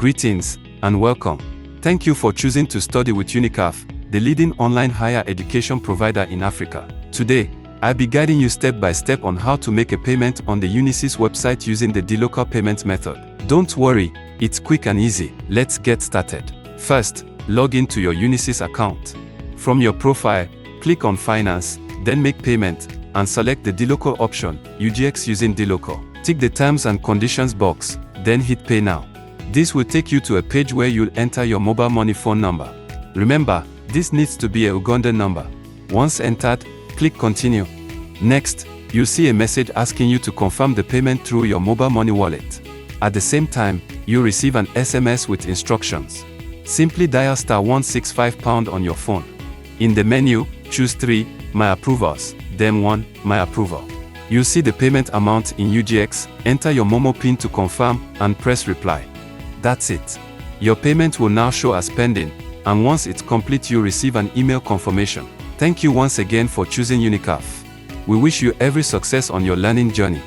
Greetings, and welcome. Thank you for choosing to study with Unicaf, the leading online higher education provider in Africa. Today, I'll be guiding you step by step on how to make a payment on the Unisis website using the dLocal payment method. Don't worry, it's quick and easy. Let's get started. First, log into your Unisis account. From your profile, click on Finance, then Make Payment, and select the dLocal option, UGX using dLocal. Tick the Terms and Conditions box, then hit Pay Now. This will take you to a page where you'll enter your mobile money phone number. Remember, this needs to be a Ugandan number. Once entered, click Continue. Next, you'll see a message asking you to confirm the payment through your mobile money wallet. At the same time, you'll receive an SMS with instructions. Simply dial *165# on your phone. In the menu, choose 3, My Approvals, then 1, My Approval. You'll see the payment amount in UGX, enter your Momo PIN to confirm, and press Reply. That's it. Your payment will now show as pending, and once it's complete you'll receive an email confirmation. Thank you once again for choosing Unicaf. We wish you every success on your learning journey.